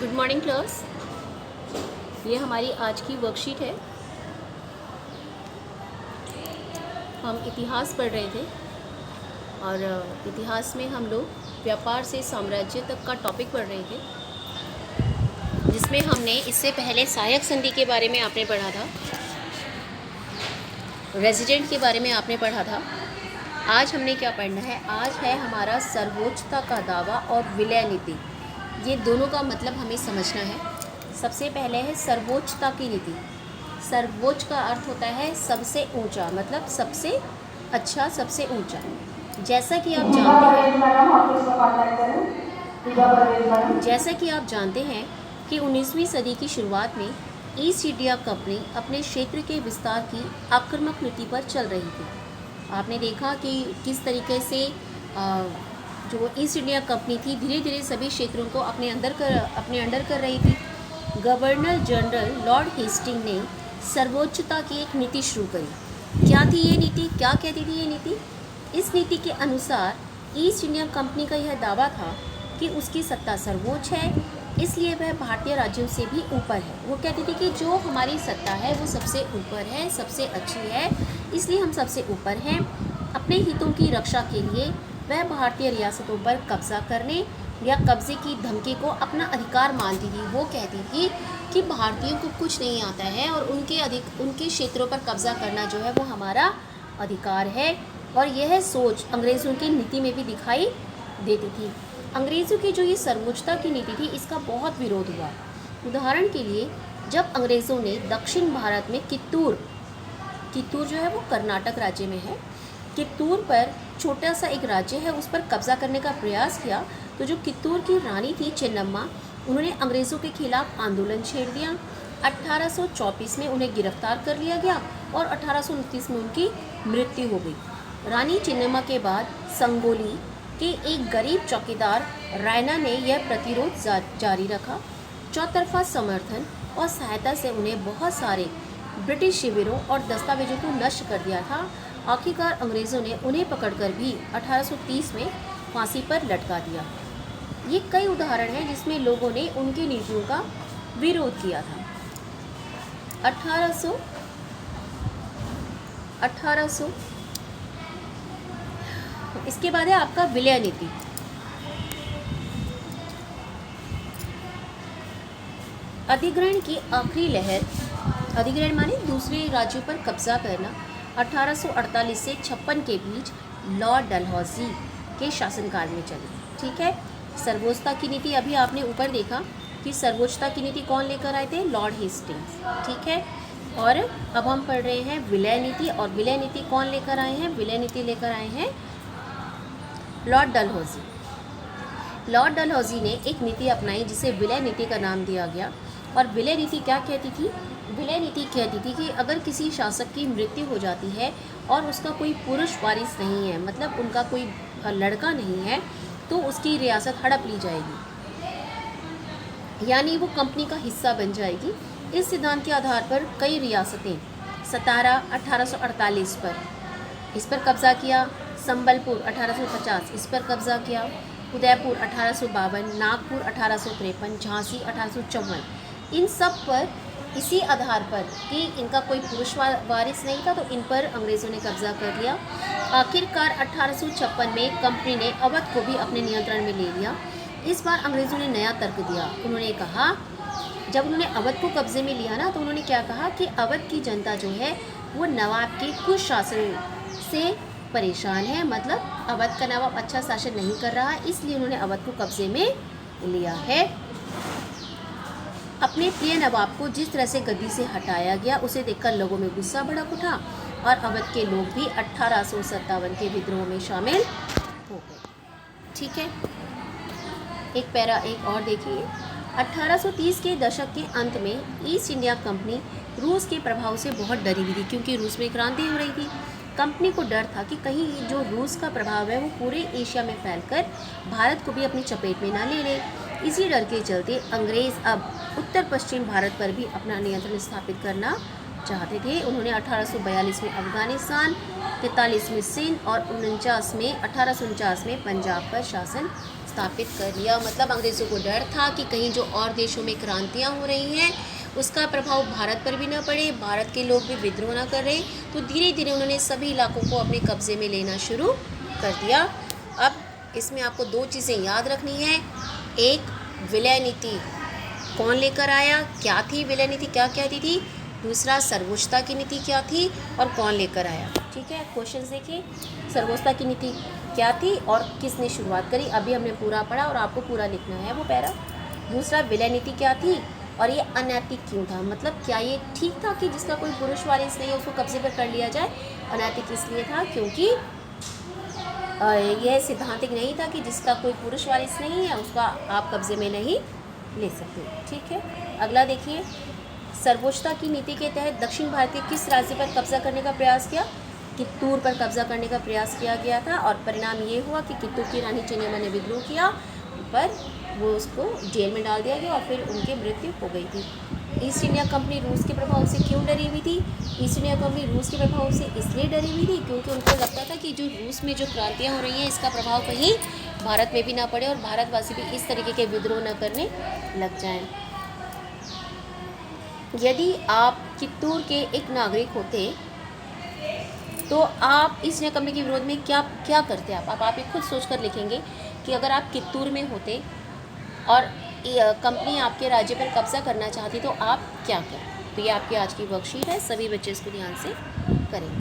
Good morning class. ये हमारी आज की वर्कशीट है। हम इतिहास पढ़ रहे थे और इतिहास में हम लोग व्यापार से साम्राज्य तक का टॉपिक पढ़ रहे थे, जिसमें हमने इससे पहले सहायक संधि के बारे में आपने पढ़ा था, रेजिडेंट के बारे में आपने पढ़ा था। आज हमने क्या पढ़ना है? आज है हमारा सर्वोच्चता का दावा और विलय नीति। ये दोनों का मतलब हमें समझना है। सबसे पहले है सर्वोच्चता की नीति। सर्वोच्च का अर्थ होता है सबसे ऊंचा, मतलब सबसे अच्छा, सबसे ऊंचा। जैसा कि आप जानते हैं कि 19वीं सदी की शुरुआत में ईस्ट इंडिया कंपनी अपने क्षेत्र के विस्तार की आक्रामक नीति पर चल रही थी। आपने देखा कि किस तरीके से जो ईस्ट इंडिया कंपनी थी धीरे धीरे सभी क्षेत्रों को अपने अंडर कर रही थी। गवर्नर जनरल लॉर्ड हेस्टिंग ने सर्वोच्चता की एक नीति शुरू करी। क्या थी ये नीति? क्या कहती थी ये नीति? इस नीति के अनुसार ईस्ट इंडिया कंपनी का यह दावा था कि उसकी सत्ता सर्वोच्च है, इसलिए वह भारतीय राज्यों से भी ऊपर है। वो कहती थी कि जो हमारी सत्ता है वो सबसे ऊपर है, सबसे अच्छी है, इसलिए हम सबसे ऊपर हैं। अपने हितों की रक्षा के लिए वह भारतीय रियासतों पर कब्जा करने या कब्जे की धमकी को अपना अधिकार मानती थी। वो कहती थी कि भारतीयों को कुछ नहीं आता है और उनके क्षेत्रों पर कब्जा करना जो है वो हमारा अधिकार है। और यह सोच अंग्रेज़ों की नीति में भी दिखाई देती थी। अंग्रेज़ों की जो ये सर्वोच्चता की नीति थी, इसका बहुत विरोध हुआ। उदाहरण के लिए, जब अंग्रेज़ों ने दक्षिण भारत में कित्तूर जो है वो कर्नाटक राज्य में है, कित्तूर पर छोटा सा एक राज्य है, उस पर कब्जा करने का प्रयास किया, तो जो कित्तूर की रानी थी चेन्नम्मा, उन्होंने अंग्रेज़ों के खिलाफ आंदोलन छेड़ दिया। 1824 में उन्हें गिरफ्तार कर लिया गया और 1829 में उनकी मृत्यु हो गई। रानी चेन्नम्मा के बाद संगोली के एक गरीब चौकीदार रायना ने यह प्रतिरोध जारी रखा। चौतरफा समर्थन और सहायता से उन्हें बहुत सारे ब्रिटिश शिविरों और दस्तावेजों को नष्ट कर दिया था। आखिरकार अंग्रेज़ों ने उन्हें पकड़कर भी 1830 में फांसी पर लटका दिया। ये कई उदाहरण हैं जिसमें लोगों ने उनकी नीतियों का विरोध किया था। 1800 इसके बाद है आपका विलय नीति। अधिग्रहण की आखिरी लहर, अधिग्रहण माने दूसरे राज्यों पर कब्जा करना, 1848 से 56 के बीच लॉर्ड डलहौजी के शासनकाल में चली। ठीक है। सर्वोच्चता की नीति अभी आपने ऊपर देखा कि सर्वोच्चता की नीति कौन लेकर आए थे? Lord Hastings. ठीक है। और अब हम पढ़ रहे हैं विलय नीति, और विलय नीति कौन लेकर आए हैं? विलय नीति लेकर आए हैं लॉर्ड डलहौजी। लॉर्ड डलहौजी ने एक नीति अपनाई जिसे विलय नीति का नाम दिया गया। और विलय नीति क्या कहती थी? विलय नीति कहती थी कि अगर किसी शासक की मृत्यु हो जाती है और उसका कोई पुरुष वारिस नहीं है, मतलब उनका कोई लड़का नहीं है, तो उसकी रियासत हड़प ली जाएगी, यानी वो कंपनी का हिस्सा बन जाएगी। इस सिद्धांत के आधार पर कई रियासतें, सतारा 1848 पर इस पर कब्जा किया, संबलपुर 1850 इस पर कब्जा किया, उदयपुर 1852, नागपुर 1853, झांसी 1854, इन सब पर इसी आधार पर कि इनका कोई पुरुष वारिस नहीं था तो इन पर अंग्रेज़ों ने कब्जा कर लिया। आखिरकार 1856 में कंपनी ने अवध को भी अपने नियंत्रण में ले लिया। इस बार अंग्रेज़ों ने नया तर्क दिया। उन्होंने कहा, जब उन्होंने अवध को कब्जे में लिया ना, तो उन्होंने क्या कहा कि अवध की जनता जो है वो नवाब के कुशासन से परेशान है, मतलब अवध का नवाब अच्छा शासन नहीं कर रहा है, इसलिए उन्होंने अवध को कब्जे में लिया है। अपने प्रिय नवाब को जिस तरह से गद्दी से हटाया गया, उसे देखकर लोगों में गुस्सा भड़क उठा और अवध के लोग भी 1857 के विद्रोह में शामिल हो गए। ठीक है। एक पैरा एक और देखिए। 1830 के दशक के अंत में ईस्ट इंडिया कंपनी रूस के प्रभाव से बहुत डरी हुई थी, क्योंकि रूस में क्रांति हो रही थी। कंपनी को डर था कि कहीं जो रूस का प्रभाव है वो पूरे एशिया में फैलकर भारत को भी अपनी चपेट में ना ले ले। इसी डर के चलते अंग्रेज़ अब उत्तर पश्चिम भारत पर भी अपना नियंत्रण स्थापित करना चाहते थे। उन्होंने 1842 में अफगानिस्तान, 43 में सिंध और 1849 में पंजाब पर शासन स्थापित कर लिया। मतलब अंग्रेज़ों को डर था कि कहीं जो और देशों में क्रांतियाँ हो रही हैं उसका प्रभाव भारत पर भी ना पड़े, भारत के लोग भी विद्रोह ना कर रहे। तो धीरे धीरे उन्होंने सभी इलाकों को अपने कब्जे में लेना शुरू कर दिया। अब इसमें आपको दो चीज़ें याद रखनी है। एक, विलय नीति कौन लेकर आया, क्या थी विलय नीति, क्या कहती थी। दूसरा, सर्वोच्चता की नीति क्या थी और कौन लेकर आया। ठीक है, क्वेश्चन देखिए। सर्वोच्चता की नीति क्या थी और किसने शुरुआत करी, अभी हमने पूरा पढ़ा और आपको पूरा लिखना है वो पैरा। दूसरा, विलय नीति क्या थी और ये अनैतिक क्यों था, मतलब क्या ये ठीक था कि जिसका कोई पुरुष वारिस नहीं है उसको कब्जे पर कर लिया जाए। अनैतिक इसलिए था क्योंकि यह सिद्धांतिक नहीं था कि जिसका कोई पुरुष वारिस नहीं है उसका आप कब्जे में नहीं ले सकते। ठीक है, अगला देखिए। सर्वोच्चता की नीति के तहत दक्षिण भारत के किस राज्य पर कब्जा करने का प्रयास किया। कित्तूर पर कब्जा करने का प्रयास किया गया था और परिणाम ये हुआ कि कित्तूर की रानी चेन्नम्मा ने विद्रोह किया, पर वो उसको जेल में डाल दिया गया और फिर उनकी मृत्यु हो गई थी। ईस्ट इंडिया कंपनी रूस के प्रभाव से क्यों डरी हुई थी। ईस्ट इंडिया कंपनी रूस के प्रभाव से इसलिए डरी हुई थी क्योंकि उनको लगता था कि जो रूस में जो क्रांतियाँ हो रही हैं इसका प्रभाव कहीं भारत में भी ना पड़े और भारतवासी भी इस तरीके के विद्रोह न करने लग जाएं। यदि आप कित्तूर के एक नागरिक होते तो आप ईस्ट इंडिया कंपनी के विरोध में क्या करते। आप ये खुद सोच कर लिखेंगे कि अगर आप कित्तूर में होते और कंपनी आपके राज्य पर कब्जा करना चाहती तो आप क्या करें। तो ये आपकी आज की वर्कशीट है, सभी बच्चे इसको ध्यान से करेंगे।